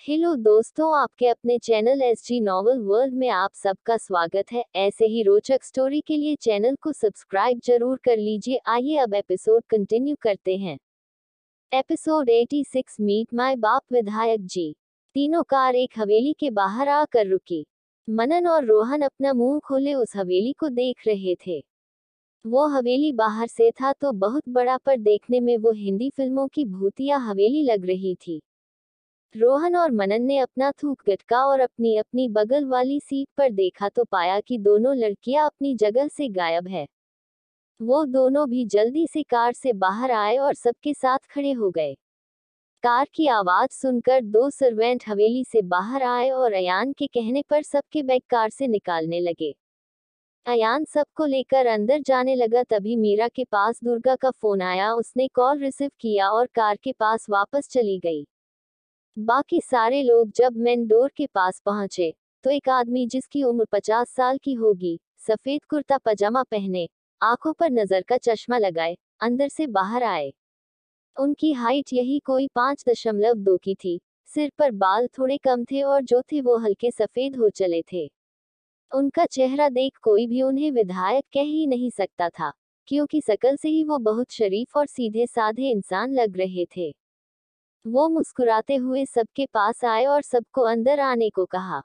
Hello दोस्तों, आपके अपने चैनल एसजी नॉवल वर्ल्ड में आप सबका स्वागत है। ऐसे ही रोचक स्टोरी के लिए चैनल को सब्सक्राइब जरूर कर लीजिए। आइए अब एपिसोड कंटिन्यू करते हैं। एपिसोड 86 मीट माय बाप विधायक जी। तीनों कार एक हवेली के बाहर आकर रुकी। मनन और रोहन अपना मुंह खोले उस हवेली को देख रहे थे। वो हवेली बाहर से था तो बहुत बड़ा, पर देखने में वो हिंदी फिल्मों की भूतिया हवेली लग रही थी। रोहन और मनन ने अपना थूक गटका और अपनी अपनी बगल वाली सीट पर देखा तो पाया कि दोनों लड़कियां अपनी जगह से गायब है। वो दोनों भी जल्दी से कार से बाहर आए और सबके साथ खड़े हो गए। कार की आवाज सुनकर दो सर्वेंट हवेली से बाहर आए और अयान के कहने पर सबके बैग कार से निकालने लगे। अयान सबको लेकर अंदर जाने लगा, तभी मीरा के पास दुर्गा का फोन आया। उसने कॉल रिसीव किया और कार के पास वापस चली गई। बाकी सारे लोग जब मेन डोर के पास पहुंचे तो एक आदमी जिसकी उम्र 50 साल की होगी, सफेद कुर्ता पजामा पहने, आंखों पर नजर का चश्मा लगाए, अंदर से बाहर आए। उनकी हाइट यही कोई 5.2 की थी। सिर पर बाल थोड़े कम थे और जो थे वो हल्के सफेद हो चले थे। उनका चेहरा देख कोई भी उन्हें विधायक कह ही नहीं सकता था, क्योंकि शकल से ही वो बहुत शरीफ और सीधे साधे इंसान लग रहे थे। वो मुस्कुराते हुए सबके पास आए और सबको अंदर आने को कहा।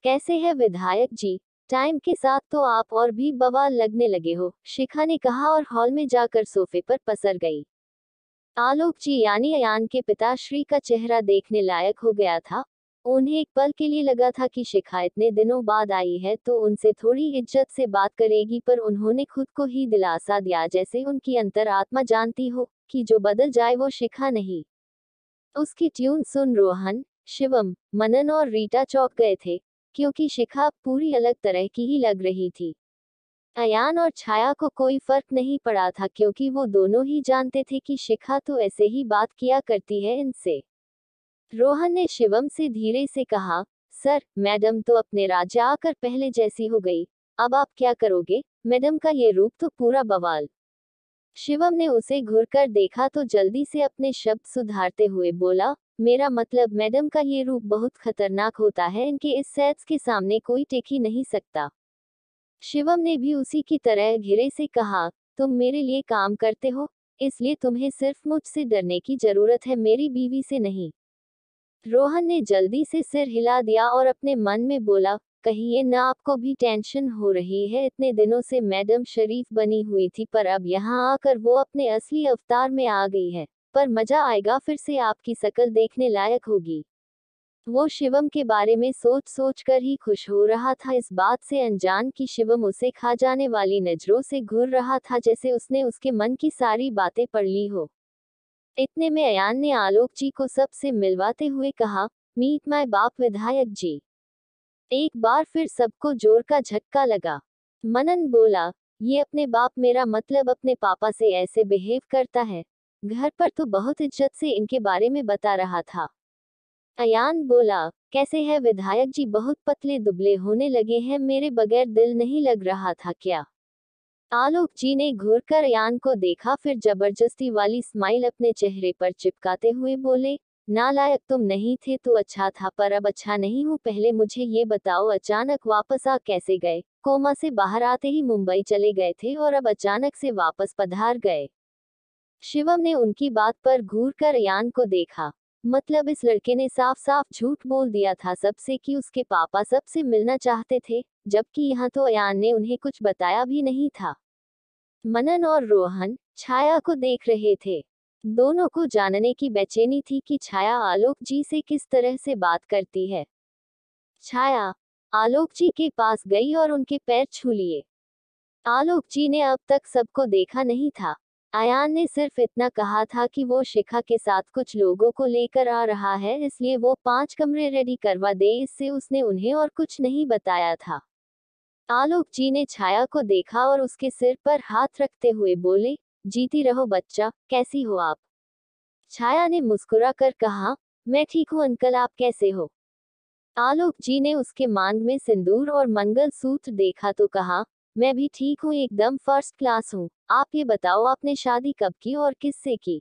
कैसे है विधायक जी? टाइम के साथ तो आप और भी बवाल लगने लगे हो, शिखा ने कहा और हॉल में जाकर सोफे पर पसर गई। आलोक जी यानी अयान के पिताश्री का चेहरा देखने लायक हो गया था। उन्हें एक पल के लिए लगा था कि शिखा इतने दिनों बाद आई है तो उनसे थोड़ी इज्जत से बात करेगी, पर उन्होंने खुद को ही दिलासा दिया जैसे उनकी अंतरात्मा जानती हो कि जो बदल जाए वो शिखा नहीं। उसकी ट्यून सुन रोहन, शिवम, मनन और रीटा चौंक गए थे, क्योंकि शिखा पूरी अलग तरह की ही लग रही थी। अयान और छाया को कोई फर्क नहीं पड़ा था, क्योंकि वो दोनों ही जानते थे कि शिखा तो ऐसे ही बात किया करती है इनसे। रोहन ने शिवम से धीरे से कहा, सर, मैडम तो अपने राज्य आकर पहले जैसी हो गई, अब आप क्या करोगे? मैडम का ये रूप तो पूरा बवाल। शिवम ने उसे घूरकर देखा तो जल्दी से अपने शब्द सुधारते हुए बोला, मेरा मतलब मैडम का ये रूप बहुत खतरनाक होता है, इनके इस सेट्स के सामने कोई टेक ही नहीं सकता। शिवम ने भी उसी की तरह घिरे से कहा, तुम मेरे लिए काम करते हो, इसलिए तुम्हें सिर्फ मुझसे डरने की जरूरत है, मेरी बीवी से नहीं। रोहन ने जल्दी से सिर हिला दिया और अपने मन में बोला, कहिए ना आपको भी टेंशन हो रही है? इतने दिनों से मैडम शरीफ बनी हुई थी, पर अब यहाँ आकर वो अपने असली अवतार में आ गई है। पर मजा आएगा, फिर से आपकी शकल देखने लायक होगी। वो शिवम के बारे में सोच सोच कर ही खुश हो रहा था, इस बात से अनजान कि शिवम उसे खा जाने वाली नजरों से घूर रहा था, जैसे उसने उसके मन की सारी बातें पढ़ ली हो। इतने में अयान ने आलोक जी को सबसे मिलवाते हुए कहा, मीट माय बाप विधायक जी। एक बार फिर सबको जोर का झटका लगा। मनन बोला, ये अपने बाप, मेरा मतलब अपने पापा से ऐसे बिहेव करता है? घर पर तो बहुत इज्जत से इनके बारे में बता रहा था। अयान बोला, कैसे है विधायक जी? बहुत पतले दुबले होने लगे हैं, मेरे बगैर दिल नहीं लग रहा था क्या? आलोक जी ने घूरकर अयान को देखा, फिर जबरदस्ती वाली स्माइल अपने चेहरे पर चिपकाते हुए बोले, नालायक, तुम नहीं थे तो अच्छा था, पर अब अच्छा नहीं हूँ। पहले मुझे ये बताओ, अचानक वापस आ कैसे गए? कोमा से बाहर आते ही मुंबई चले गए थे और अब अचानक से वापस पधार गए। शिवम ने उनकी बात पर घूरकर अयान को देखा। मतलब इस लड़के ने साफ साफ झूठ बोल दिया था सबसे कि उसके पापा सबसे मिलना चाहते थे, जबकि यहाँ तो अयान ने उन्हें कुछ बताया भी नहीं था। मनन और रोहन छाया को देख रहे थे। दोनों को जानने की बेचैनी थी कि छाया आलोक जी से किस तरह से बात करती है। छाया आलोक जी के पास गई और उनके पैर छू लिए। आलोक जी ने अब तक सबको देखा नहीं था। अयान ने सिर्फ इतना कहा था कि वो शिखा के साथ कुछ लोगों को लेकर आ रहा है, इसलिए वो 5 कमरे रेडी करवा दे, इससे उसने उन्हें और कुछ नहीं बताया था। आलोक जी ने छाया को देखा और उसके सिर पर हाथ रखते हुए बोले, जीती रहो बच्चा, कैसी हो आप? छाया ने मुस्कुरा कर कहा, मैं ठीक हूँ अंकल, आप कैसे हो? आलोक जी ने उसके मांग में सिंदूर और मंगल सूत्र देखा तो कहा, मैं भी ठीक हूँ, एकदम फर्स्ट क्लास हूँ। आप ये बताओ, आपने शादी कब की और किससे की?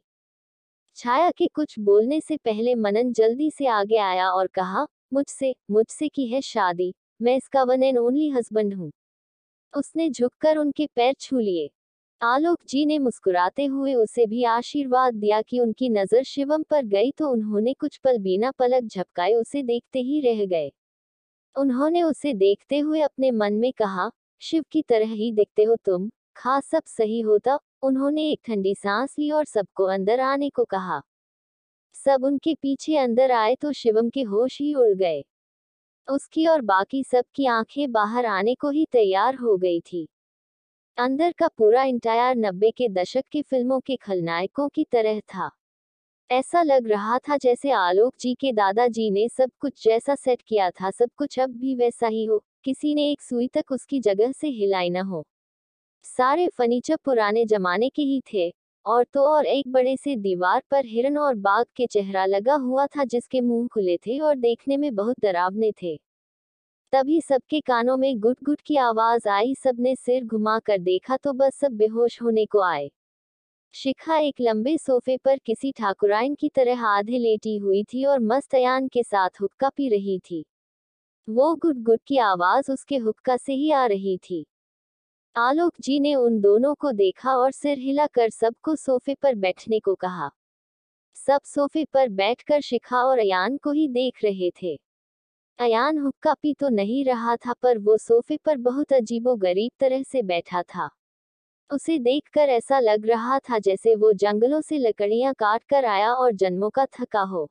छाया के कुछ बोलने से पहले मनन जल्दी से आगे आया और कहा, मुझसे मुझसे की है शादी, मैं इसका वन एंड ओनली हस्बैंड हूँ। उसने झुककर उनके पैर छू लिए। आलोक जी ने मुस्कुराते हुए उसे भी आशीर्वाद दिया कि उनकी नजर शिवम पर गई तो उन्होंने कुछ पल बिना पलक झपकाए उसे देखते ही रह गए। उन्होंने उसे देखते हुए अपने मन में कहा, शिव की तरह ही दिखते हो तुम, खास सब सही होता। उन्होंने एक ठंडी सांस ली और सबको अंदर आने को कहा। सब उनके पीछे अंदर आए तो शिवम के होश ही उड़ गए। उसकी और बाकी सब की आंखें बाहर आने को ही तैयार हो गई थी। अंदर का पूरा इंटायर 90 के दशक की फिल्मों के खलनायकों की तरह था। ऐसा लग रहा था जैसे आलोक जी के दादाजी ने सब कुछ जैसा सेट किया था सब कुछ अब भी वैसा ही हो, किसी ने एक सुई तक उसकी जगह से हिलाई न हो। सारे फर्नीचर पुराने जमाने के ही थे, और तो और एक बड़े से दीवार पर हिरन और बाघ के चेहरा लगा हुआ था जिसके मुंह खुले थे और देखने में बहुत डरावने थे। तभी सबके कानों में गुट गुट की आवाज आई, सबने सिर घुमा कर देखा तो बस सब बेहोश होने को आए। शिखा एक लंबे सोफे पर किसी ठाकुराइन की तरह आधे लेटी हुई थी और मस्त अयान के साथ हुक्का पी रही थी। वो गुट गुट की आवाज उसके हुक्का से ही आ रही थी। आलोक जी ने उन दोनों को देखा और सिर हिलाकर सबको सोफे पर बैठने को कहा। सब सोफे पर बैठकर शिखा और अयान को ही देख रहे थे। अयान हुक्का पी तो नहीं रहा था पर वो सोफे पर बहुत अजीबोगरीब तरह से बैठा था। उसे देखकर ऐसा लग रहा था जैसे वो जंगलों से लकड़ियां काट कर आया और जन्मों का थका हो।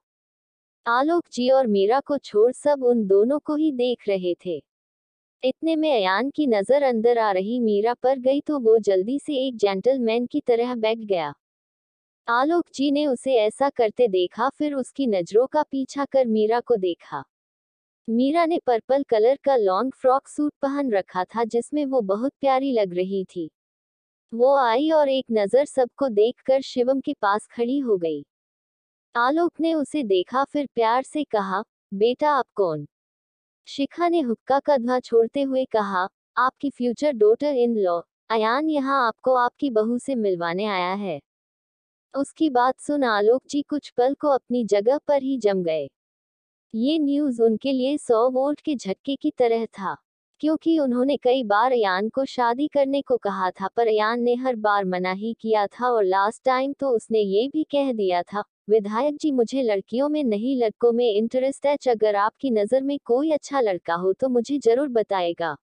आलोक जी और मीरा को छोड़ सब उन दोनों को ही देख रहे थे। इतने में अयान की नजर अंदर आ रही मीरा पर गई तो वो जल्दी से एक जेंटलमैन की तरह बैठ गया। आलोक जी ने उसे ऐसा करते देखा, फिर उसकी नजरों का पीछा कर मीरा को देखा। मीरा ने पर्पल कलर का लॉन्ग फ्रॉक सूट पहन रखा था जिसमें वो बहुत प्यारी लग रही थी। वो आई और एक नजर सबको देखकर शिवम के पास खड़ी हो गई। आलोक ने उसे देखा, फिर प्यार से कहा, बेटा आप कौन? शिखा ने हुक्का का धुआं छोड़ते हुए कहा, आपकी future daughter in law. Ayaan यहाँ आपको आपकी बहू से मिलवाने आया है। उसकी बात सुन आलोक जी कुछ पल को अपनी जगह पर ही जम गए। ये न्यूज़ उनके लिए 100 वोल्ट के झटके की तरह था, क्योंकि उन्होंने कई बार अयान को शादी करने को कहा था पर अयान ने हर बार मना ही किया था और लास्ट टाइम तो उसने ये भी कह दिया था, विधायक जी मुझे लड़कियों में नहीं लड़कों में इंटरेस्ट है, अगर आपकी नज़र में कोई अच्छा लड़का हो तो मुझे जरूर बताएगा।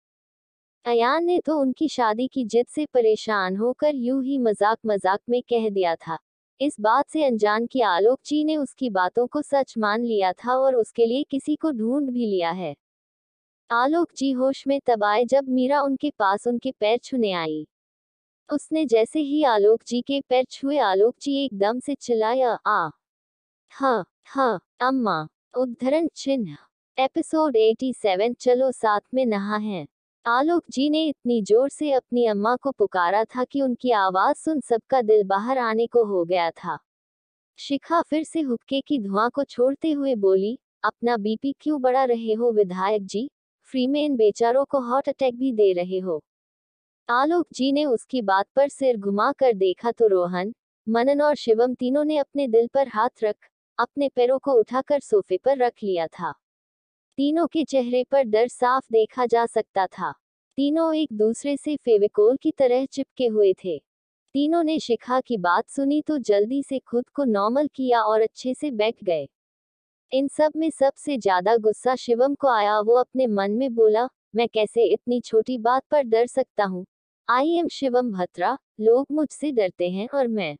अयान ने तो उनकी शादी की जिद से परेशान होकर यूं ही मजाक मजाक में कह दिया था। इस बात से अनजान कि आलोक जी ने उसकी बातों को सच मान लिया था और उसके लिए किसी को ढूंढ भी लिया है। आलोक जी होश में तब आए जब मीरा उनके पास उनके पैर छूने आई। उसने जैसे ही आलोक जी के पैर छुए आलोक जी एकदम से चिल्लाया, आ हाँ हाँ अम्मा। उद्धरण चिन्ह। एपिसोड 87 चलो साथ में नहा है। आलोक जी ने इतनी जोर से अपनी अम्मा को पुकारा था कि उनकी आवाज सुन सबका दिल बाहर आने को हो गया था। शिखा फिर से हुक्के की धुआं को छोड़ते हुए बोली, अपना बीपी क्यों बढ़ा रहे हो विधायक जी? फ्री में इन बेचारों को हार्ट अटैक भी दे रहे हो। आलोक जी ने उसकी बात पर सिर घुमा कर देखा तो रोहन, मनन और शिवम तीनों ने अपने दिल पर हाथ रख अपने पैरों को उठाकर सोफे पर रख लिया था। तीनों के चेहरे पर डर साफ देखा जा सकता था। तीनों एक दूसरे से फेविकोल की तरह चिपके हुए थे। तीनों ने शिखा की बात सुनी तो जल्दी से खुद को नॉर्मल किया और अच्छे से बैठ गए। इन सब में सबसे ज्यादा गुस्सा शिवम को आया। वो अपने मन में बोला, मैं कैसे इतनी छोटी बात पर डर सकता हूँ? आई एम शिवम भत्रा, लोग मुझसे डरते हैं और मैं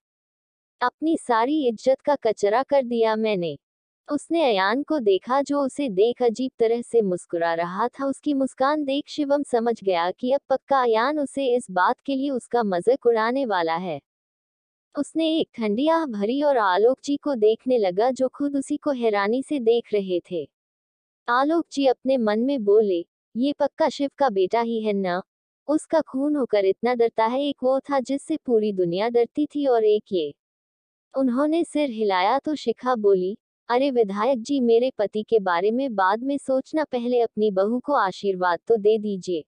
अपनी सारी इज्जत का कचरा कर दिया मैंने। उसने अयान को देखा जो उसे देख अजीब तरह से मुस्कुरा रहा था। उसकी मुस्कान देख शिवम समझ गया कि अब पक्का अयान उसे इस बात के लिए उसका मजाक उड़ाने वाला है। उसने एक ठंडी आह भरी और आलोक जी को देखने लगा जो खुद उसी को हैरानी से देख रहे थे। आलोक जी अपने मन में बोले, ये पक्का शिव का बेटा ही है ना? उसका खून होकर इतना डरता है। एक वो था जिससे पूरी दुनिया डरती थी और एक ये। उन्होंने सिर हिलाया तो शिखा बोली, अरे विधायक जी मेरे पति के बारे में बाद में सोचना, पहले अपनी बहू को आशीर्वाद तो दे दीजिए।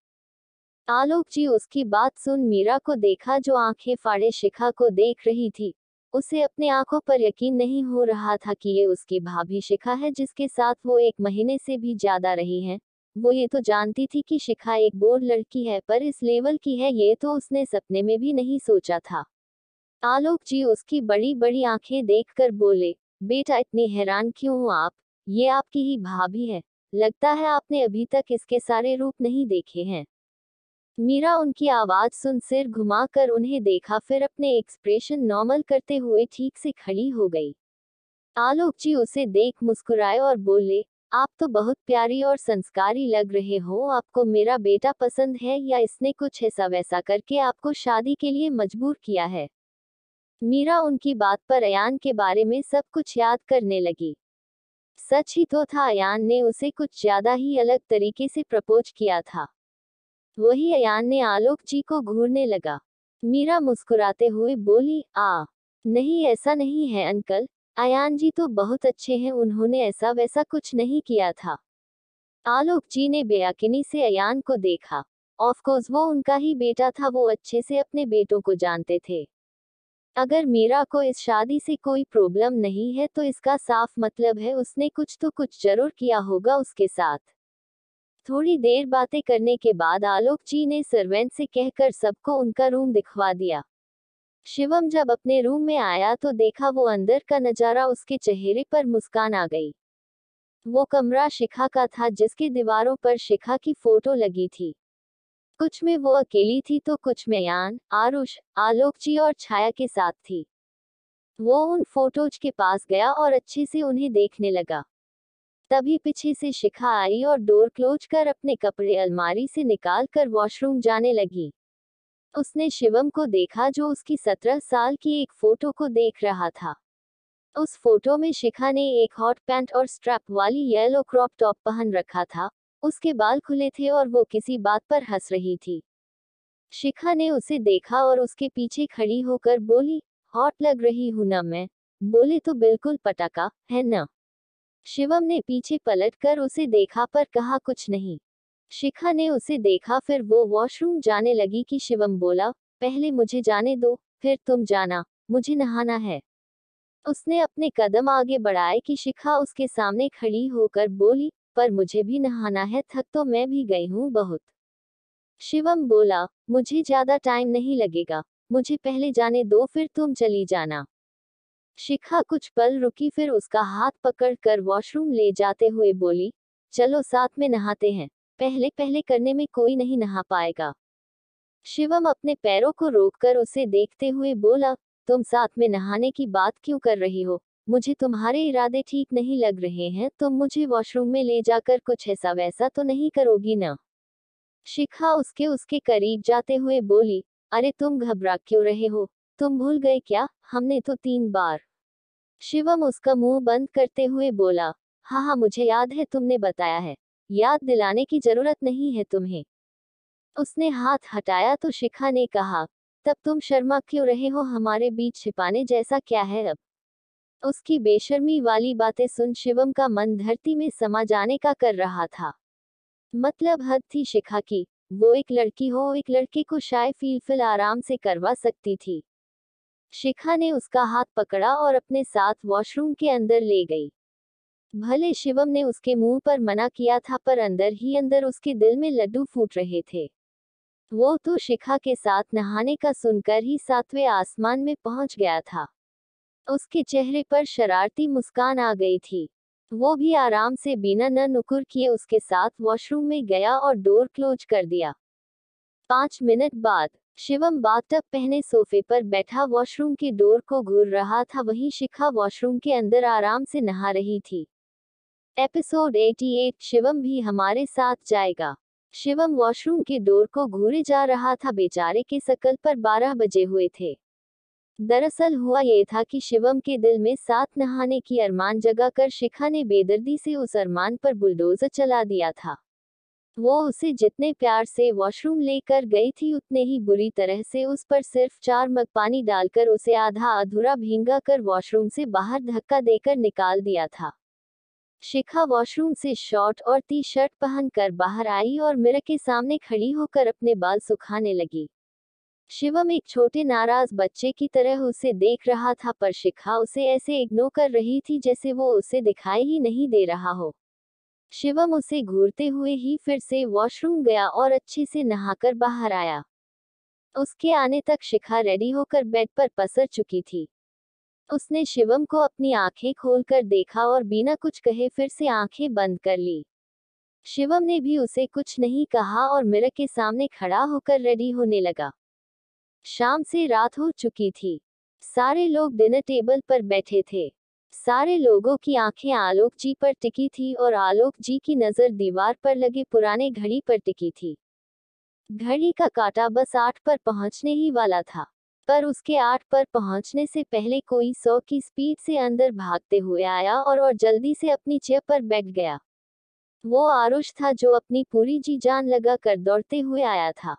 आलोक जी उसकी बात सुन मीरा को देखा जो आंखें फाड़े शिखा को देख रही थी। उसे अपने आंखों पर यकीन नहीं हो रहा था कि ये उसकी भाभी शिखा है जिसके साथ वो 1 महीने से भी ज्यादा रही है। वो ये तो जानती थी कि शिखा एक बोर लड़की है, पर इस लेवल की है ये तो उसने सपने में भी नहीं सोचा था। आलोक जी उसकी बड़ी बड़ी आंखें देखकर बोले, बेटा इतनी हैरान क्यों हो आप? ये आपकी ही भाभी है। लगता है आपने अभी तक इसके सारे रूप नहीं देखे हैं। मीरा उनकी आवाज सुन सिर घुमाकर उन्हें देखा, फिर अपने एक्सप्रेशन नॉर्मल करते हुए ठीक से खड़ी हो गई। आलोक जी उसे देख मुस्कुराए और बोले, आप तो बहुत प्यारी और संस्कारी लग रहे हो। आपको मेरा बेटा पसंद है या इसने कुछ ऐसा वैसा करके आपको शादी के लिए मजबूर किया है? मीरा उनकी बात पर अयान के बारे में सब कुछ याद करने लगी। सच ही तो था, अयान ने उसे कुछ ज्यादा ही अलग तरीके से प्रपोज किया था। वही अयान ने आलोक जी को घूरने लगा। मीरा मुस्कुराते हुए बोली, नहीं ऐसा नहीं है अंकल, अयान जी तो बहुत अच्छे हैं, उन्होंने ऐसा वैसा कुछ नहीं किया था। आलोक जी ने बेयकीनी से अयान को देखा। ऑफ कोर्स वो उनका ही बेटा था, वो अच्छे से अपने बेटों को जानते थे। अगर मीरा को इस शादी से कोई प्रॉब्लम नहीं है तो इसका साफ मतलब है उसने कुछ तो कुछ जरूर किया होगा उसके साथ। थोड़ी देर बातें करने के बाद आलोक जी ने सर्वेंट से कहकर सबको उनका रूम दिखवा दिया। शिवम जब अपने रूम में आया तो देखा वो अंदर का नजारा, उसके चेहरे पर मुस्कान आ गई। वो कमरा शिखा का था जिसकी दीवारों पर शिखा की फोटो लगी थी। कुछ में वो अकेली थी तो कुछ में यान, आरुष, आलोक जी और छाया के साथ थी। वो उन फोटोज के पास गया और अच्छे से उन्हें देखने लगा। तभी पीछे से शिखा आई और डोर क्लोज कर अपने कपड़े अलमारी से निकाल कर वॉशरूम जाने लगी। उसने शिवम को देखा जो उसकी 17 साल की एक फोटो को देख रहा था। उस फोटो में शिखा ने एक हॉट पैंट और स्ट्रैप वाली येलो क्रॉप टॉप पहन रखा था। उसके बाल खुले थे और वो किसी बात पर हंस रही थी। शिखा ने उसे देखा और उसके पीछे खड़ी होकर बोली, हॉट लग रही हूं ना मैं? बोले तो बिल्कुल पटाखा है ना? शिवम ने पीछे पलटकर उसे देखा पर कहा कुछ नहीं। शिखा ने उसे देखा, फिर वो वॉशरूम जाने लगी कि शिवम बोला, पहले मुझे जाने दो, फिर तुम जाना, मुझे नहाना है। उसने अपने कदम आगे बढ़ाए कि शिखा उसके सामने खड़ी होकर बोली, पर मुझे भी नहाना है, थक तो मैं भी गई हूँ बहुत। शिवम बोला, मुझे ज्यादा टाइम नहीं लगेगा, मुझे पहले जाने दो फिर तुम चली जाना। शिखा कुछ पल रुकी, फिर उसका हाथ पकड़कर वॉशरूम ले जाते हुए बोली, चलो साथ में नहाते हैं, पहले पहले करने में कोई नहीं नहा पाएगा। शिवम अपने पैरों को रोककर उसे देखते हुए बोला, तुम साथ में नहाने की बात क्यों कर रही हो? मुझे तुम्हारे इरादे ठीक नहीं लग रहे हैं, तुम मुझे वॉशरूम में ले जाकर कुछ ऐसा वैसा तो नहीं करोगी ना? शिखा उसके उसके करीब जाते हुए बोली, अरे तुम घबरा क्यों रहे हो? तुम भूल गए क्या, हमने तो 3 बार। शिवम उसका मुंह बंद करते हुए बोला, हाँ हाँ मुझे याद है, तुमने बताया है, याद दिलाने की जरूरत नहीं है तुम्हें। उसने हाथ हटाया तो शिखा ने कहा, तब तुम शर्मा क्यों रहे हो, हमारे बीच छिपाने जैसा क्या है अब? उसकी बेशर्मी वाली बातें सुन शिवम का मन धरती में समा जाने का कर रहा था। मतलब हद थी शिखा की। वो एक लड़की हो, एक लड़के को शाय फील आराम से करवा सकती थी। शिखा ने उसका हाथ पकड़ा और अपने साथ वॉशरूम के अंदर ले गई। भले शिवम ने उसके मुंह पर मना किया था, पर अंदर ही अंदर उसके दिल में लड्डू फूट रहे थे। वो तो शिखा के साथ नहाने का सुनकर ही 7वें आसमान में पहुंच गया था। उसके चेहरे पर शरारती मुस्कान आ गई थी। वो भी आराम से बिना न नुकुर किए उसके साथ वॉशरूम में गया और डोर क्लोज कर दिया। 5 मिनट बाद शिवम बाथटब पहने सोफे पर बैठा वॉशरूम के डोर को घूर रहा था, वहीं शिखा वॉशरूम के अंदर आराम से नहा रही थी। एपिसोड 88, शिवम भी हमारे साथ जाएगा। शिवम वॉशरूम के डोर को घूरे जा रहा था, बेचारे के शकल पर 12 बजे हुए थे। दरअसल हुआ ये था कि शिवम के दिल में साथ नहाने की अरमान जगा कर शिखा ने बेदर्दी से उस अरमान पर बुलडोजर चला दिया था। वो उसे जितने प्यार से वॉशरूम लेकर गई थी, उतने ही बुरी तरह से उस पर सिर्फ 4 मग पानी डालकर उसे आधा अधूरा भींगा कर वॉशरूम से बाहर धक्का देकर निकाल दिया था। शिखा वॉशरूम से शॉर्ट और टी शर्ट पहनकर बाहर आई और मिरर के सामने खड़ी होकर अपने बाल सुखाने लगी। शिवम एक छोटे नाराज बच्चे की तरह उसे देख रहा था, पर शिखा उसे ऐसे इग्नोर कर रही थी जैसे वो उसे दिखाई ही नहीं दे रहा हो। शिवम उसे घूरते हुए ही फिर से वॉशरूम गया और अच्छे से नहाकर बाहर आया। उसके आने तक शिखा रेडी होकर बेड पर पसर चुकी थी। उसने शिवम को अपनी आंखें खोलकर देखा और बिना कुछ कहे फिर से आंखें बंद कर ली। शिवम ने भी उसे कुछ नहीं कहा और मिरर के सामने खड़ा होकर रेडी होने लगा। शाम से रात हो चुकी थी। सारे लोग डिनर टेबल पर बैठे थे। सारे लोगों की आंखें आलोक जी पर टिकी थी और आलोक जी की नजर दीवार पर लगे पुराने घड़ी पर टिकी थी। घड़ी का कांटा बस 8 पर पहुंचने ही वाला था, पर उसके 8 पर पहुंचने से पहले कोई 100 की स्पीड से अंदर भागते हुए आया और जल्दी से अपनी चेयर पर बैठ गया। वो आरुष था, जो अपनी पूरी जी जान लगा कर दौड़ते हुए आया था।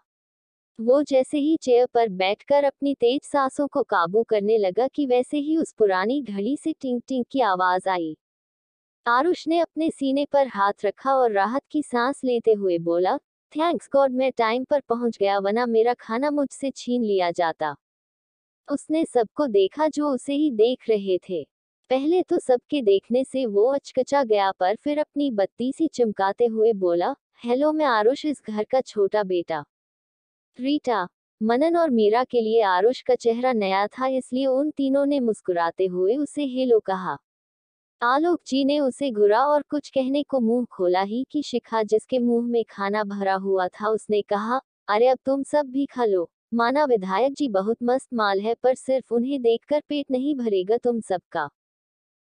वो जैसे ही चेयर पर बैठकर अपनी तेज सांसों को काबू करने लगा कि वैसे ही उस पुरानी घड़ी से टिंग टिंग की आवाज आई। आरुष ने अपने सीने पर हाथ रखा और राहत की सांस लेते हुए बोला, थैंक्स गॉड मैं टाइम पर पहुंच गया, वरना मेरा खाना मुझसे छीन लिया जाता। उसने सबको देखा जो उसे ही देख रहे थे। पहले तो सबके देखने से वो अचकचा गया, पर फिर अपनी बत्ती सी चिमकाते हुए बोला, हेलो मैं आरुष, इस घर का छोटा बेटा। रीटा, मनन और मीरा के लिए आरुष का चेहरा नया था, इसलिए उन तीनों ने मुस्कुराते हुए उसे हेलो कहा। आलोक जी ने उसे घुरा और कुछ कहने को मुंह खोला ही कि शिखा, जिसके मुंह में खाना भरा हुआ था, उसने कहा, अरे अब तुम सब भी खा लो। माना विधायक जी बहुत मस्त माल है, पर सिर्फ उन्हें देखकर पेट नहीं भरेगा तुम सबका।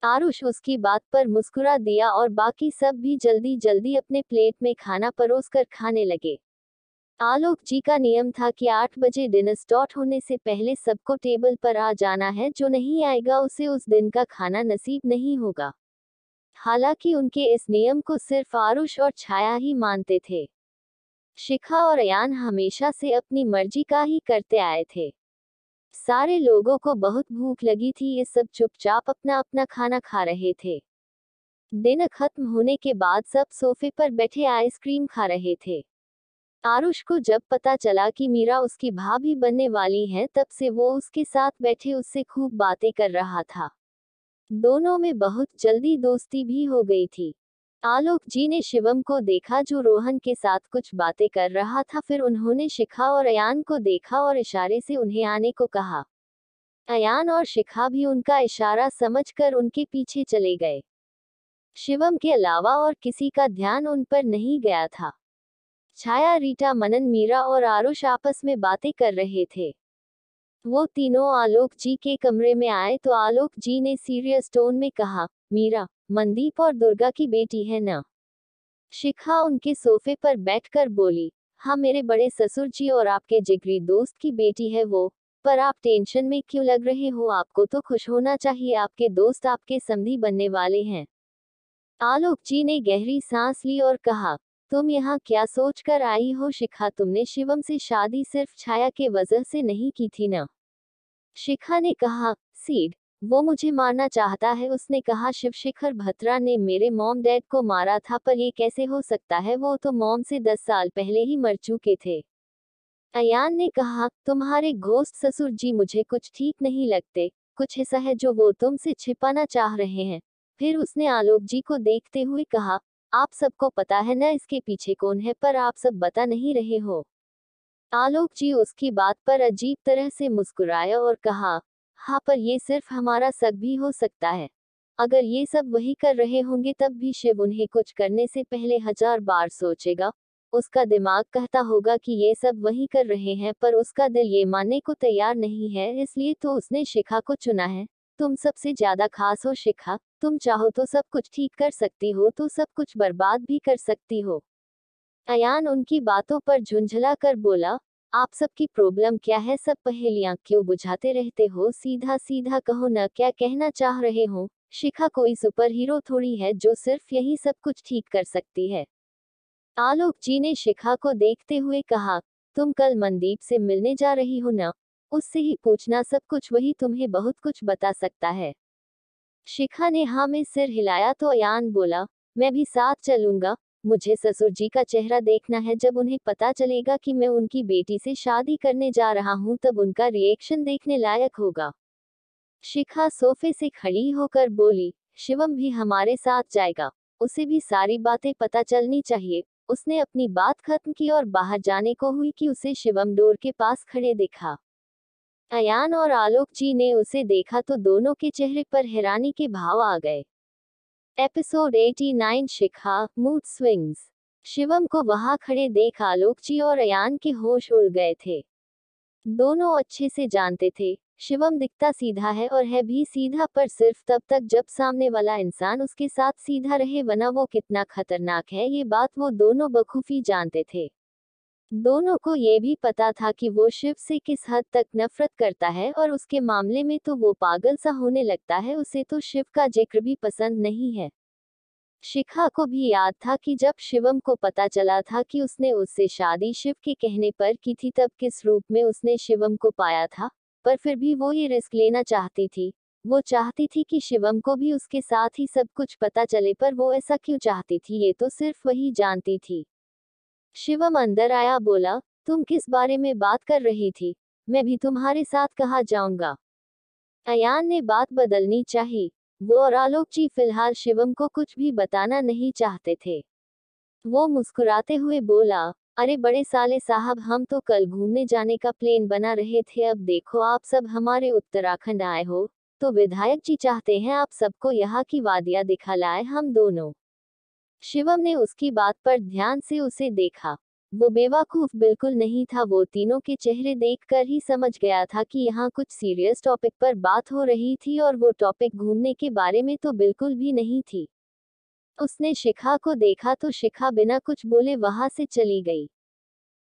आरुष उसकी बात पर मुस्कुरा दिया और बाकी सब भी जल्दी जल्दी अपने प्लेट में खाना परोसकर खाने लगे। आलोक जी का नियम था कि 8 बजे डिनर स्टार्ट होने से पहले सबको टेबल पर आ जाना है, जो नहीं आएगा उसे उस दिन का खाना नसीब नहीं होगा। हालांकि उनके इस नियम को सिर्फ आरुष और छाया ही मानते थे। शिखा और अयान हमेशा से अपनी मर्जी का ही करते आए थे। सारे लोगों को बहुत भूख लगी थी, ये सब चुपचाप अपना अपना खाना खा रहे थे। डिनर खत्म होने के बाद सब सोफे पर बैठे आइसक्रीम खा रहे थे। आरुष को जब पता चला कि मीरा उसकी भाभी बनने वाली है, तब से वो उसके साथ बैठे उससे खूब बातें कर रहा था। दोनों में बहुत जल्दी दोस्ती भी हो गई थी। आलोक जी ने शिवम को देखा, जो रोहन के साथ कुछ बातें कर रहा था। फिर उन्होंने शिखा और अयान को देखा और इशारे से उन्हें आने को कहा। अयान और शिखा भी उनका इशारा समझकर उनके पीछे चले गए। शिवम के अलावा और किसी का ध्यान उन पर नहीं गया था। छाया, रीटा, मनन, मीरा और आरुष आपस में बातें कर रहे थे। वो तीनों आलोक जी के कमरे में आए तो आलोक जी ने सीरियस टोन में कहा, मीरा मनदीप और दुर्गा की बेटी है ना? शिखा उनके सोफे पर बैठकर बोली, हाँ मेरे बड़े ससुर जी और आपके जिगरी दोस्त की बेटी है वो। पर आप टेंशन में क्यों लग रहे हो? आपको तो खुश होना चाहिए, आपके दोस्त आपके समधी बनने वाले हैं। आलोक जी ने गहरी सांस ली और कहा, तुम यहाँ क्या सोचकर आई हो शिखा? तुमने शिवम से शादी सिर्फ छाया के वजह से नहीं की थी ना? शिखा ने कहा, सीड, वो मुझे मारना चाहता है। उसने कहा शिवशेखर भत्रा ने मेरे मॉम डैड को मारा था, पर ये कैसे हो सकता है? वो तो मॉम से 10 साल पहले ही मर चुके थे। अयान ने कहा, तुम्हारे घोस्ट ससुर जी मुझे कुछ ठीक नहीं लगते। कुछ ऐसा है जो वो तुमसे छिपाना चाह रहे हैं। फिर उसने आलोक जी को देखते हुए कहा, आप सबको पता है ना इसके पीछे कौन है, पर आप सब बता नहीं रहे हो। आलोक जी उसकी बात पर अजीब तरह से मुस्कुराया और कहा, हाँ पर ये सिर्फ हमारा शक भी हो सकता है। अगर ये सब वही कर रहे होंगे तब भी शिव उन्हें कुछ करने से पहले 1000 बार सोचेगा। उसका दिमाग कहता होगा कि ये सब वही कर रहे हैं, पर उसका दिल ये मानने को तैयार नहीं है, इसलिए तो उसने शिखा को चुना है। तुम सबसे ज्यादा खास हो शिखा, तुम चाहो तो सब कुछ ठीक कर सकती हो, तो सब कुछ बर्बाद भी कर सकती हो। अयान उनकी बातों पर झुंझला कर बोला, आप सबकी प्रॉब्लम क्या है? सब पहेलियां क्यों बुझाते रहते हो? सीधा सीधा कहो न, क्या कहना चाह रहे हो? शिखा कोई सुपर हीरो थोड़ी है जो सिर्फ यही सब कुछ ठीक कर सकती है। आलोक जी ने शिखा को देखते हुए कहा, तुम कल मनदीप से मिलने जा रही हो ना? उससे ही पूछना सब कुछ, वही तुम्हें बहुत कुछ बता सकता है। शिखा ने हाँ में सिर हिलाया तो अयान बोला, मैं भी साथ चलूंगा। मुझे ससुर जी का चेहरा देखना है। जब उन्हें पता चलेगा कि मैं उनकी बेटी से शादी करने जा रहा हूँ तब उनका रिएक्शन देखने लायक होगा। शिखा सोफे से खड़ी होकर बोली, शिवम भी हमारे साथ जाएगा, उसे भी सारी बातें पता चलनी चाहिए। उसने अपनी बात खत्म की और बाहर जाने को हुई कि उसे शिवम डोर के पास खड़े दिखा। अयान और आलोक जी ने उसे देखा तो दोनों के चेहरे पर हैरानी के भाव आ गए। एपिसोड 89 शिखा मूड स्विंग्स। शिवम को वहां खड़े देख आलोक जी और अयान के होश उड़ गए थे। दोनों अच्छे से जानते थे शिवम दिखता सीधा है और है भी सीधा, पर सिर्फ तब तक जब सामने वाला इंसान उसके साथ सीधा रहे, वरना वो कितना खतरनाक है ये बात वो दोनों बखूबी जानते थे। दोनों को ये भी पता था कि वो शिव से किस हद तक नफरत करता है और उसके मामले में तो वो पागल सा होने लगता है, उसे तो शिव का जिक्र भी पसंद नहीं है। शिखा को भी याद था कि जब शिवम को पता चला था कि उसने उससे शादी शिव के कहने पर की थी तब किस रूप में उसने शिवम को पाया था, पर फिर भी वो ये रिस्क लेना चाहती थी। वो चाहती थी कि शिवम को भी उसके साथ ही सब कुछ पता चले, पर वो ऐसा क्यों चाहती थी ये तो सिर्फ वही जानती थी। शिवम अंदर आया, बोला, तुम किस बारे में बात कर रही थी? मैं भी तुम्हारे साथ कहाँ जाऊंगा? अयान ने बात बदलनी चाही। वो और आलोक जी फिलहाल शिवम को कुछ भी बताना नहीं चाहते थे। वो मुस्कुराते हुए बोला, अरे बड़े साले साहब, हम तो कल घूमने जाने का प्लान बना रहे थे, अब देखो आप सब हमारे उत्तराखंड आए हो, तो विधायक जी चाहते हैं आप सबको यहाँ की वादियाँ दिखा लाए हम दोनों। शिवम ने उसकी बात पर ध्यान से उसे देखा। वो बेवकूफ बिल्कुल नहीं था, वो तीनों के चेहरे देखकर ही समझ गया था कि यहाँ कुछ सीरियस टॉपिक पर बात हो रही थी और वो टॉपिक घूमने के बारे में तो बिल्कुल भी नहीं थी। उसने शिखा को देखा तो शिखा बिना कुछ बोले वहां से चली गई।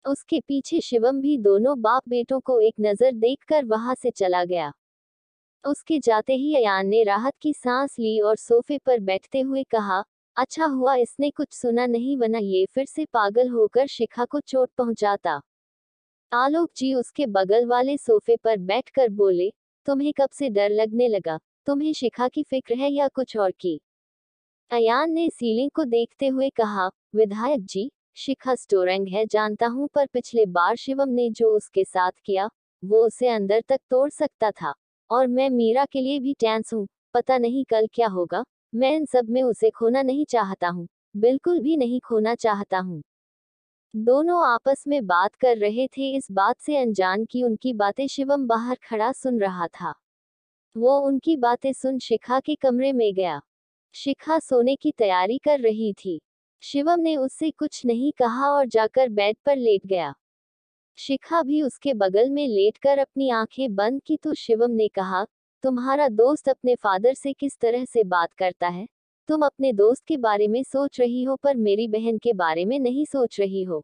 उसके पीछे शिवम भी दोनों बाप बेटों को एक नजर देखकर वहां से चला गया। उसके जाते ही अयान ने राहत की सांस ली और सोफे पर बैठते हुए कहा, अच्छा हुआ इसने कुछ सुना नहीं, वरना ये फिर से पागल होकर शिखा को चोट पहुंचाता। आलोक जी उसके बगल वाले सोफे पर बैठकर बोले, तुम्हें कब से डर लगने लगा? तुम्हें शिखा की फिक्र है या कुछ और की? अयान ने सीलिंग को देखते हुए कहा, विधायक जी, शिखा स्ट्रांग है जानता हूं, पर पिछले बार शिवम ने जो उसके साथ किया वो उसे अंदर तक तोड़ सकता था। और मैं मीरा के लिए भी टेंस हूँ, पता नहीं कल क्या होगा। मैं इन सब में उसे खोना नहीं चाहता हूँ, बिल्कुल भी नहीं खोना चाहता हूँ। दोनों आपस में बात कर रहे थे, इस बात से अनजान कि उनकी बातें शिवम बाहर खड़ा सुन रहा था। वो उनकी बातें सुन शिखा के कमरे में गया। शिखा सोने की तैयारी कर रही थी। शिवम ने उससे कुछ नहीं कहा और जाकर बेड पर लेट गया। शिखा भी उसके बगल में लेटकर अपनी आंखें बंद की तो शिवम ने कहा, तुम्हारा दोस्त अपने फादर से किस तरह से बात करता है? तुम अपने दोस्त के बारे में सोच रही हो पर मेरी बहन के बारे में नहीं सोच रही हो।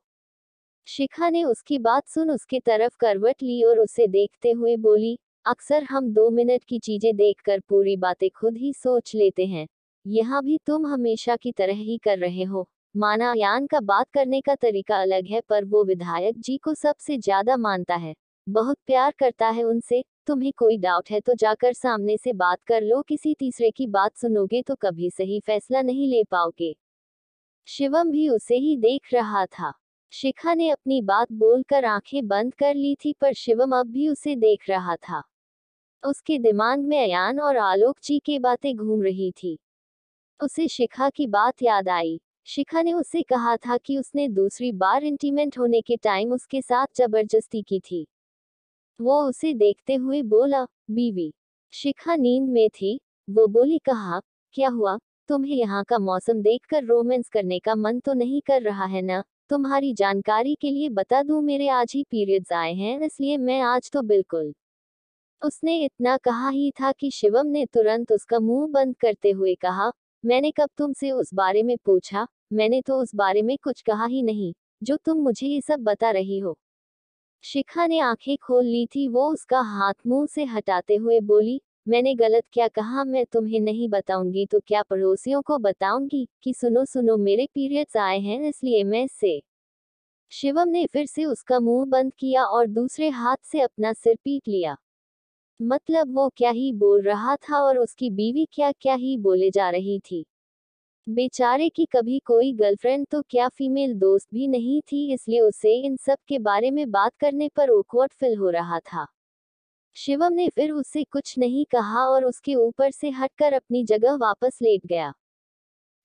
शिखा ने उसकी बात सुन उसके तरफ करवट ली और उसे देखते हुए बोली, अक्सर हम 2 मिनट की चीजें देखकर पूरी बातें खुद ही सोच लेते हैं। यहाँ भी तुम हमेशा की तरह ही कर रहे हो। माना अयान का बात करने का तरीका अलग है, पर वो विधायक जी को सबसे ज्यादा मानता है, बहुत प्यार करता है उनसे। तुम्हें कोई डाउट है तो जाकर सामने से बात कर लो, किसी तीसरे की बात सुनोगे तो कभी सही फैसला नहीं ले पाओगे। शिवम भी उसे ही देख रहा था। शिखा ने अपनी बात बोलकर आंखें बंद कर ली थी, पर शिवम अब भी उसे देख रहा था। उसके दिमाग में अयान और आलोक जी की बातें घूम रही थी। उसे शिखा की बात याद आई। शिखा ने उससे कहा था कि उसने दूसरी बार इंटीमेट होने के टाइम उसके साथ जबरदस्ती की थी। वो उसे देखते हुए बोला, बीवी। शिखा नींद में थी। वो बोली, कहा, क्या हुआ? तुम्हें यहाँ का मौसम देखकर रोमांस करने का मन तो नहीं कर रहा है ना? तुम्हारी जानकारी के लिए बता दूं, मेरे आज ही पीरियड्स आए हैं, इसलिए मैं आज तो बिल्कुल। उसने इतना कहा ही था कि शिवम ने तुरंत उसका मुंह बंद करते हुए कहा, मैंने कब तुमसे उस बारे में पूछा? मैंने तो उस बारे में कुछ कहा ही नहीं, जो तुम मुझे ये सब बता रही हो। शिखा ने आंखें खोल ली थी। वो उसका हाथ मुंह से हटाते हुए बोली, मैंने गलत क्या कहा? मैं तुम्हें नहीं बताऊंगी तो क्या पड़ोसियों को बताऊंगी कि सुनो सुनो मेरे पीरियड्स आए हैं, इसलिए मैं से। शिवम ने फिर से उसका मुंह बंद किया और दूसरे हाथ से अपना सिर पीट लिया। मतलब वो क्या ही बोल रहा था और उसकी बीवी क्या क्या ही बोले जा रही थी। बेचारे की कभी कोई गर्लफ्रेंड तो क्या फीमेल दोस्त भी नहीं थी, इसलिए उसे इन सब के बारे में बात करने पर ऑकवर्ड फील हो रहा था। शिवम ने फिर उससे कुछ नहीं कहा और उसके ऊपर से हटकर अपनी जगह वापस लेट गया।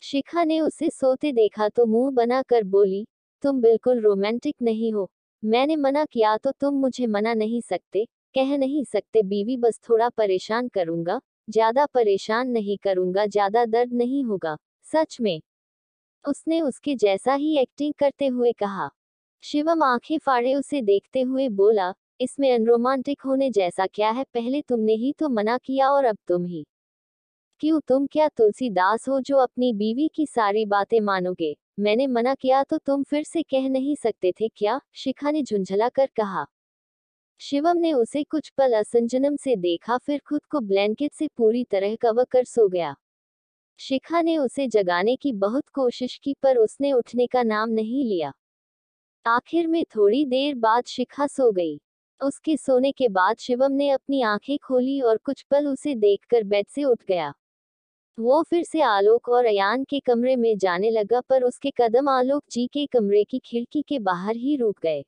शिखा ने उसे सोते देखा तो मुंह बनाकर बोली, तुम बिल्कुल रोमांटिक नहीं हो। मैंने मना किया तो तुम मुझे मना नहीं सकते, कह नहीं सकते बीवी, बस थोड़ा परेशान करूंगा, ज्यादा परेशान नहीं करूंगा, ज्यादा दर्द नहीं होगा। सच में? उसने उसके जैसा ही एक्टिंग करते हुए कहा। शिवम आंखें फाड़े उसे देखते हुए बोला, इसमें अनरोमांटिक होने जैसा क्या है, पहले तुमने ही तो मना किया और अब तुम ही। क्यों, तुम क्या तुलसीदास हो जो अपनी बीवी की सारी बातें मानोगे? मैंने मना किया तो तुम फिर से कह नहीं सकते थे क्या? शिखा ने झुंझला कर कहा। शिवम ने उसे कुछ पल असंजनम से देखा, फिर खुद को ब्लैंकेट से पूरी तरह कवर कर सो गया। शिखा ने उसे जगाने की बहुत कोशिश की पर उसने उठने का नाम नहीं लिया। आखिर में थोड़ी देर बाद शिखा सो गई। उसके सोने के बाद शिवम ने अपनी आंखें खोली और कुछ पल उसे देखकर बेड से उठ गया। वो फिर से आलोक और अयान के कमरे में जाने लगा, पर उसके कदम आलोक जी के कमरे की खिड़की के बाहर ही रुक गए।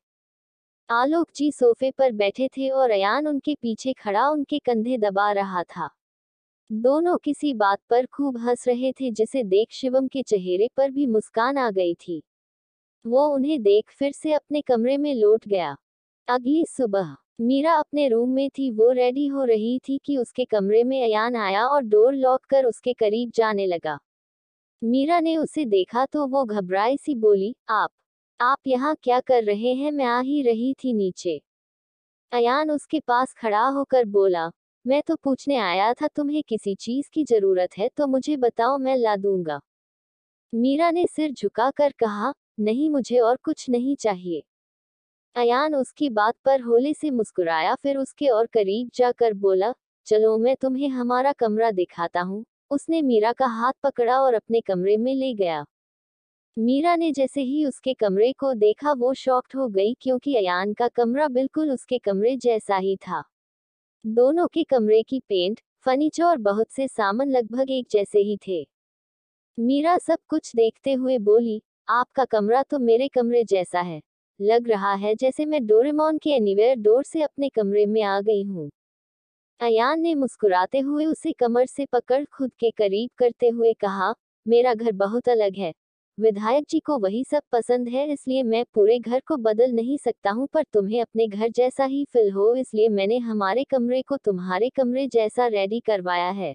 आलोक जी सोफे पर बैठे थे और अयान उनके पीछे खड़ा उनके कंधे दबा रहा था। दोनों किसी बात पर खूब हंस रहे थे, जिसे देख शिवम के चेहरे पर भी मुस्कान आ गई थी। वो उन्हें देख फिर से अपने कमरे में लौट गया। अगली सुबह मीरा अपने रूम में थी। वो रेडी हो रही थी कि उसके कमरे में अयान आया और डोर लॉक कर उसके करीब जाने लगा। मीरा ने उसे देखा तो वो घबराई सी बोली, आप यहाँ क्या कर रहे हैं? मैं आ ही रही थी नीचे। अयान उसके पास खड़ा होकर बोला, मैं तो पूछने आया था, तुम्हें किसी चीज की जरूरत है तो मुझे बताओ, मैं ला दूंगा। मीरा ने सिर झुकाकर कहा, नहीं, मुझे और कुछ नहीं चाहिए। अयान उसकी बात पर होले से मुस्कुराया, फिर उसके और करीब जाकर बोला, चलो मैं तुम्हें हमारा कमरा दिखाता हूँ। उसने मीरा का हाथ पकड़ा और अपने कमरे में ले गया। मीरा ने जैसे ही उसके कमरे को देखा वो शॉक्ड हो गई, क्योंकि अयान का कमरा बिल्कुल उसके कमरे जैसा ही था। दोनों के कमरे की पेंट, फर्नीचर और बहुत से सामान लगभग एक जैसे ही थे। मीरा सब कुछ देखते हुए बोली, आपका कमरा तो मेरे कमरे जैसा है। लग रहा है जैसे मैं डोरेमोन के एनीवेयर डोर से अपने कमरे में आ गई हूँ। अयान ने मुस्कुराते हुए उसे कमर से पकड़ खुद के करीब करते हुए कहा, मेरा घर बहुत अलग है। विधायक जी को वही सब पसंद है, इसलिए मैं पूरे घर को बदल नहीं सकता हूँ, पर तुम्हें अपने घर जैसा ही फील हो, इसलिए मैंने हमारे कमरे को तुम्हारे कमरे जैसा रेडी करवाया है।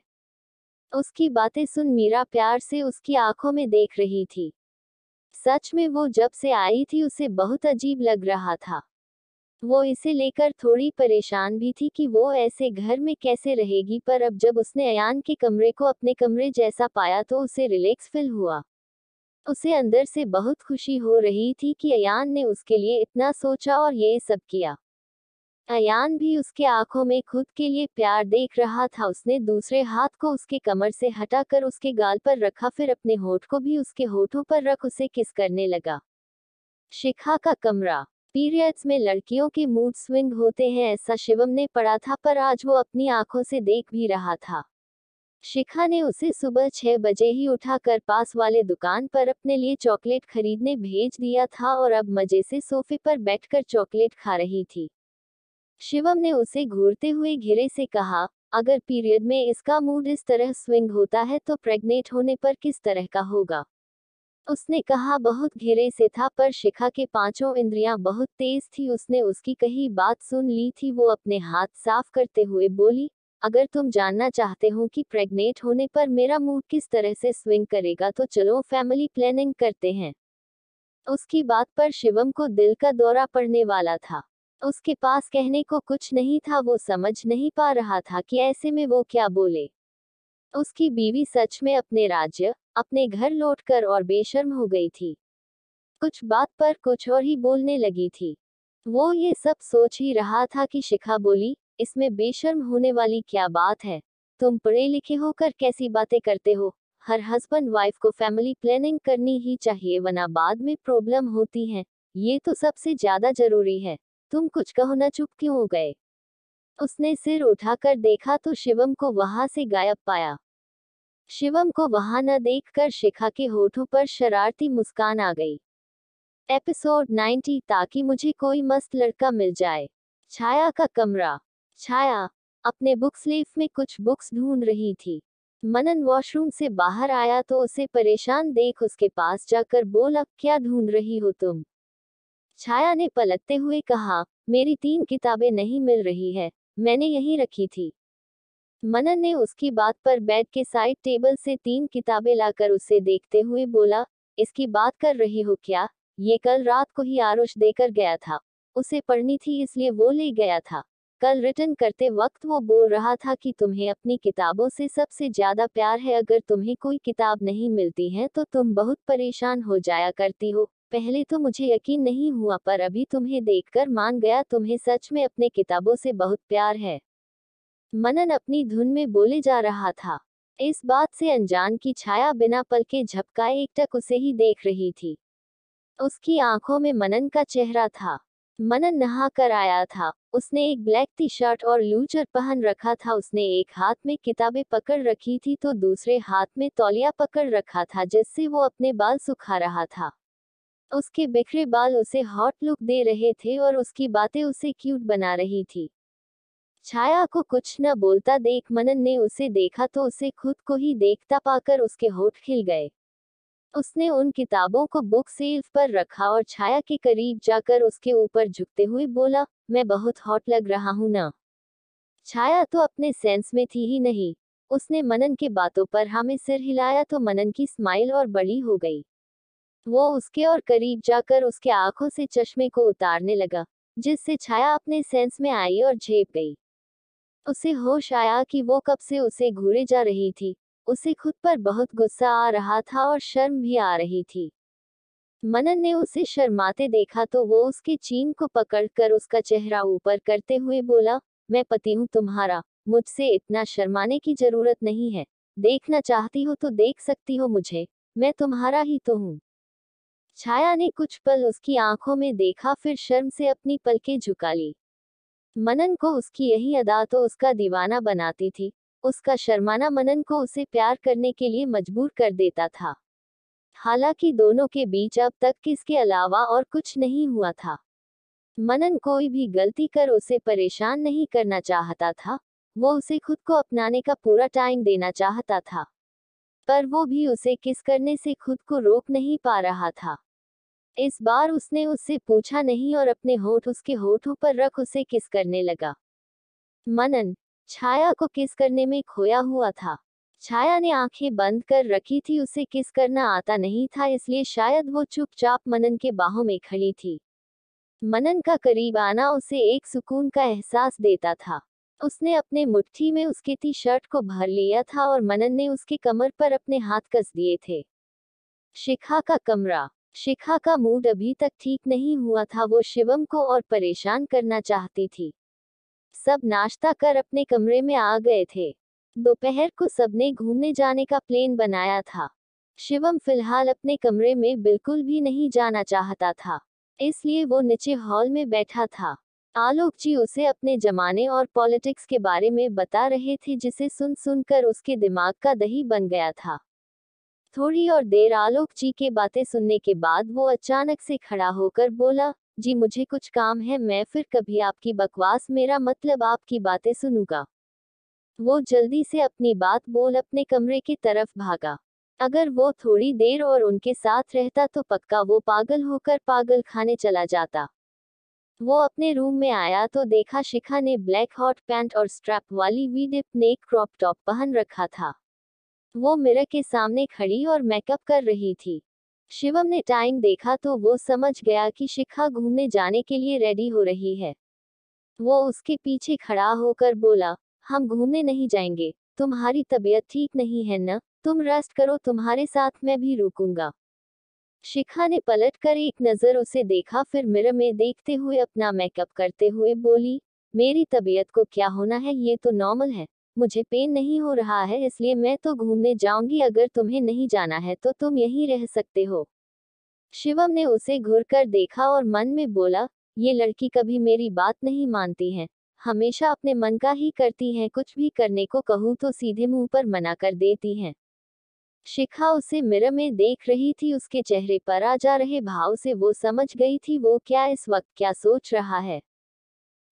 उसकी बातें सुन मीरा प्यार से उसकी आंखों में देख रही थी। सच में वो जब से आई थी उसे बहुत अजीब लग रहा था। वो इसे लेकर थोड़ी परेशान भी थी कि वो ऐसे घर में कैसे रहेगी, पर अब जब उसने अयान के कमरे को अपने कमरे जैसा पाया तो उसे रिलैक्स फील हुआ। उसे अंदर से बहुत खुशी हो रही थी कि अयान ने उसके लिए इतना सोचा और ये सब किया। अयान भी उसके आंखों में खुद के लिए प्यार देख रहा था। उसने दूसरे हाथ को उसके कमर से हटाकर उसके गाल पर रखा, फिर अपने होठ को भी उसके होठों पर रख उसे किस करने लगा। शिखा का कमरा। पीरियड्स में लड़कियों के मूड स्विंग होते हैं, ऐसा शिवम ने पढ़ा था, पर आज वो अपनी आंखों से देख भी रहा था। शिखा ने उसे सुबह 6 बजे ही उठाकर पास वाले दुकान पर अपने लिए चॉकलेट खरीदने भेज दिया था और अब मजे से सोफे पर बैठकर चॉकलेट खा रही थी। शिवम ने उसे घूरते हुए घिरे से कहा, अगर पीरियड में इसका मूड इस तरह स्विंग होता है तो प्रेग्नेंट होने पर किस तरह का होगा? उसने कहा बहुत घेरे से था, पर शिखा के पांचों इंद्रियां बहुत तेज थी। उसने उसकी कही बात सुन ली थी। वो अपने हाथ साफ करते हुए बोली, अगर तुम जानना चाहते हो कि प्रेग्नेंट होने पर मेरा मूड किस तरह से स्विंग करेगा तो चलो फैमिली प्लानिंग करते हैं। उसकी बात पर शिवम को दिल का दौरा पड़ने वाला था। उसके पास कहने को कुछ नहीं था। वो समझ नहीं पा रहा था कि ऐसे में वो क्या बोले। उसकी बीवी सच में अपने राज्य, अपने घर लौटकर और बेशर्म हो गई थी। कुछ बात पर कुछ और ही बोलने लगी थी। वो ये सब सोच ही रहा था कि शिखा बोली, इसमें बेशर्म होने वाली क्या बात है? तुम पढ़े लिखे होकर कैसी बातें करते हो? हर हस्बैंड वाइफ को फैमिली प्लानिंग करनी ही चाहिए, वरना बाद में प्रॉब्लम होती है। ये तो सबसे ज्यादा जरूरी है। तुम कुछ कहो ना, चुप क्यों हो गए? उसने सिर उठाकर देखा तो शिवम को वहां से गायब पाया। शिवम को वहां न देखकर शिखा के होठों पर शरारती मुस्कान आ गई। एपिसोड 90 ताकि मुझे कोई मस्त लड़का मिल जाए। छाया का कमरा। छाया अपने बुक स्लीव में कुछ बुक्स ढूंढ रही थी। मनन वॉशरूम से बाहर आया तो उसे परेशान देख उसके पास जाकर बोला, क्या ढूंढ रही हो तुम? छाया ने पलटते हुए कहा, मेरी 3 किताबें नहीं मिल रही है, मैंने यहीं रखी थी। मनन ने उसकी बात पर बेड के साइड टेबल से 3 किताबें लाकर उसे देखते हुए बोला, इसकी बात कर रही हो क्या? ये कल रात को ही आरुष देकर गया था, उसे पढ़नी थी इसलिए वो ले गया था। कल रिटर्न करते वक्त वो बोल रहा था कि तुम्हें अपनी किताबों से सबसे ज्यादा प्यार है, अगर तुम्हें कोई किताब नहीं मिलती है तो तुम बहुत परेशान हो जाया करती हो। पहले तो मुझे यकीन नहीं हुआ पर अभी तुम्हें देखकर मान गया, तुम्हें सच में अपने किताबों से बहुत प्यार है। मनन अपनी धुन में बोले जा रहा था। इस बात से अनजान की छाया बिना पलके झपकाए एकटक उसे ही देख रही थी। उसकी आंखों में मनन का चेहरा था। मनन नहा कर आया था। उसने एक ब्लैक टी शर्ट और लूजर पहन रखा था। उसने एक हाथ में किताबें पकड़ रखी थी तो दूसरे हाथ में तौलिया पकड़ रखा था जिससे वो अपने बाल सुखा रहा था। उसके बिखरे बाल उसे हॉट लुक दे रहे थे और उसकी बातें उसे क्यूट बना रही थी। छाया को कुछ न बोलता देख मनन ने उसे देखा तो उसे खुद को ही देखता पाकर उसके होठ खिल गए। उसने उन किताबों को बुक शेल्फ पर रखा और छाया के करीब जाकर उसके ऊपर झुकते हुए बोला, मैं बहुत हॉट लग रहा हूं ना? छाया तो अपने सेंस में थी ही नहीं। उसने मनन के बातों पर हाँ में सिर हिलाया तो मनन की स्माइल और बड़ी हो गई। वो उसके और करीब जाकर उसके आंखों से चश्मे को उतारने लगा, जिससे छाया अपने सेंस में आई और झेप गई। उसे होश आया कि वो कब से उसे घूरे जा रही थी। उसे खुद पर बहुत गुस्सा आ रहा था और शर्म भी आ रही थी। मनन ने उसे शर्माते देखा तो वो उसके चीन को पकड़कर उसका चेहरा ऊपर करते हुए बोला, मैं पति हूँ तुम्हारा, मुझसे इतना शर्माने की जरूरत नहीं है। देखना चाहती हो तो देख सकती हो मुझे, मैं तुम्हारा ही तो हूँ। छाया ने कुछ पल उसकी आंखों में देखा फिर शर्म से अपनी पलकें झुका ली। मनन को उसकी यही अदा तो उसका दीवाना बनाती थी। उसका शर्माना मनन को उसे प्यार करने के लिए मजबूर कर देता था। हालांकि दोनों के बीच अब तक किसके अलावा और कुछ नहीं हुआ था। मनन कोई भी गलती कर उसे परेशान नहीं करना चाहता था। वो उसे खुद को अपनाने का पूरा टाइम देना चाहता था, पर वो भी उसे किस करने से खुद को रोक नहीं पा रहा था। इस बार उसने उससे पूछा नहीं और अपने होठ उसके होठों पर रख उसे किस करने लगा। मनन छाया को किस करने में खोया हुआ था। छाया ने आंखें बंद कर रखी थी, उसे किस करना आता नहीं था इसलिए शायद वो चुपचाप मनन के बाहों में खड़ी थी। मनन का करीब आना उसे एक सुकून का एहसास देता था। उसने अपने मुट्ठी में उसके टी शर्ट को भर लिया था और मनन ने उसके कमर पर अपने हाथ कस दिए थे। शिखा का कमरा। शिखा का मूड अभी तक ठीक नहीं हुआ था। वो शिवम को और परेशान करना चाहती थी। सब नाश्ता कर अपने कमरे में आ गए थे। दोपहर को सबने घूमने जाने का प्लान बनाया था। शिवम फिलहाल अपने कमरे में बिल्कुल भी नहीं जाना चाहता था, इसलिए वो नीचे हॉल में बैठा था। आलोक जी उसे अपने जमाने और पॉलिटिक्स के बारे में बता रहे थे जिसे सुन सुनकर उसके दिमाग का दही बन गया था। थोड़ी और देर आलोक जी के बातें सुनने के बाद वो अचानक से खड़ा होकर बोला, जी मुझे कुछ काम है, मैं फिर कभी आपकी बकवास, मेरा मतलब आपकी बातें सुनूंगा। वो जल्दी से अपनी बात बोल अपने कमरे की तरफ भागा। अगर वो थोड़ी देर और उनके साथ रहता तो पक्का वो पागल होकर पागल खाने चला जाता। वो अपने रूम में आया तो देखा शिखा ने ब्लैक हॉट पैंट और स्ट्रैप वाली V dip neck crop top पहन रखा था। वो मिरर के सामने खड़ी और मेकअप कर रही थी। शिवम ने टाइम देखा तो वो समझ गया कि शिखा घूमने जाने के लिए रेडी हो रही है। वो उसके पीछे खड़ा होकर बोला, हम घूमने नहीं जाएंगे, तुम्हारी तबीयत ठीक नहीं है न, तुम रेस्ट करो, तुम्हारे साथ मैं भी रुकूंगा। शिखा ने पलटकर एक नजर उसे देखा फिर मिरर में देखते हुए अपना मेकअप करते हुए बोली, मेरी तबीयत को क्या होना है, ये तो नॉर्मल है। मुझे पेन नहीं हो रहा है इसलिए मैं तो घूमने जाऊंगी, अगर तुम्हें नहीं जाना है तो तुम यहीं रह सकते हो। शिवम ने उसे घूरकर देखा और मन में बोला, ये लड़की कभी मेरी बात नहीं मानती है, हमेशा अपने मन का ही करती है, कुछ भी करने को कहूँ तो सीधे मुंह पर मना कर देती हैं। शिखा उसे मिरर में देख रही थी, उसके चेहरे पर आ जा रहे भाव से वो समझ गई थी वो क्या इस वक्त क्या सोच रहा है।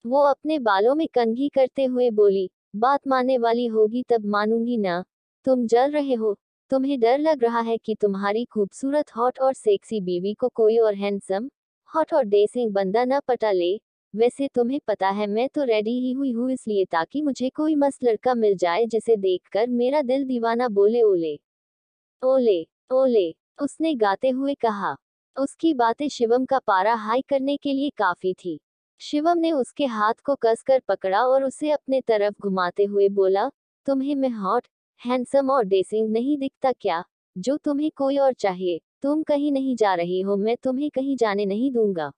वो अपने बालों में कंघी करते हुए बोली, बात मानने वाली होगी तब मानूंगी ना। तुम जल रहे हो। तुम्हें डर लग रहा है कि तुम्हारी खूबसूरत हॉट और सेक्सी बीवी को कोई और हैंडसम हॉट और डेसिंग बंदा न पटा ले। वैसे तुम्हें पता है मैं तो रेडी ही हुई हूँ इसलिए ताकि मुझे कोई मस्त लड़का मिल जाए जिसे देखकर मेरा दिल दीवाना बोले ओले ओले ओले। उसने गाते हुए कहा। उसकी बातें शिवम का पारा हाई करने के लिए काफी थी। शिवम ने उसके हाथ को कसकर पकड़ा और उसे अपने तरफ घुमाते हुए बोला, तुम्हें मैं हॉट हैंडसम और डेसिंग नहीं दिखता क्या, जो तुम्हें कोई और चाहिए। तुम कहीं नहीं जा रही हो, मैं तुम्हें कहीं जाने नहीं दूंगा।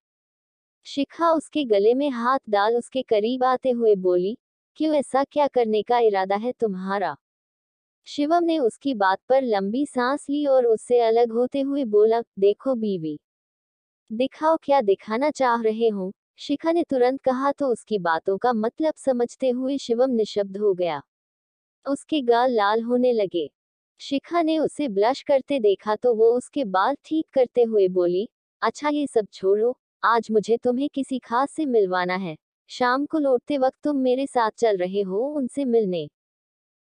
शिखा उसके गले में हाथ डाल उसके करीब आते हुए बोली, क्यों, ऐसा क्या करने का इरादा है तुम्हारा। शिवम ने उसकी बात पर लंबी सांस ली और उससे अलग होते हुए बोला, देखो बीवी, दिखाओ क्या दिखाना चाह रहे हो। शिखा ने तुरंत कहा तो उसकी बातों का मतलब समझते हुए शिवम निशब्द हो गया। उसके गाल लाल होने लगे। शिखा ने उसे ब्लश करते देखा तो वो उसके बाल ठीक करते हुए बोली, अच्छा ये सब छोड़ो, आज मुझे तुम्हें किसी खास से मिलवाना है। शाम को लौटते वक्त तुम मेरे साथ चल रहे हो उनसे मिलने।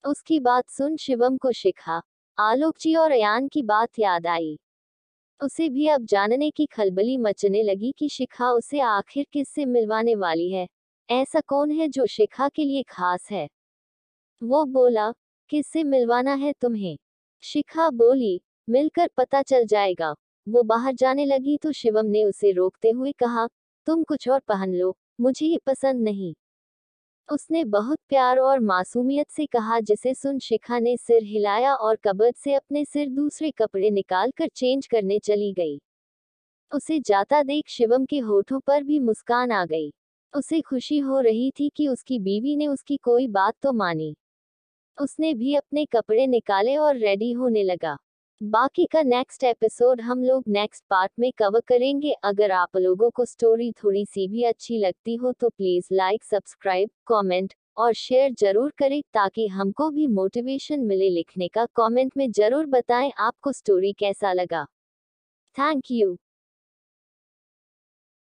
उसकी बात सुन शिवम को शिखा, आलोक जी और अयान की बात याद आई। उसे भी अब जानने की खलबली मचने लगी कि शिखा उसे आखिर किससे मिलवाने वाली है। ऐसा कौन है जो शिखा के लिए खास है। वो बोला, किससे मिलवाना है तुम्हें। शिखा बोली, मिलकर पता चल जाएगा। वो बाहर जाने लगी तो शिवम ने उसे रोकते हुए कहा, तुम कुछ और पहन लो, मुझे ये पसंद नहीं। उसने बहुत प्यार और मासूमियत से कहा जिसे सुन शिखा ने सिर हिलाया और कबर्ड से अपने सिर दूसरे कपड़े निकाल कर चेंज करने चली गई। उसे जाता देख शिवम के होठों पर भी मुस्कान आ गई। उसे खुशी हो रही थी कि उसकी बीवी ने उसकी कोई बात तो मानी। उसने भी अपने कपड़े निकाले और रेडी होने लगा। बाकी का नेक्स्ट एपिसोड हम लोग नेक्स्ट पार्ट में कवर करेंगे। अगर आप लोगों को स्टोरी थोड़ी सी भी अच्छी लगती हो तो प्लीज लाइक, सब्सक्राइब, कमेंट और शेयर जरूर करें ताकि हमको भी मोटिवेशन मिले लिखने का। कमेंट में जरूर बताएं आपको स्टोरी कैसा लगा। Thank you.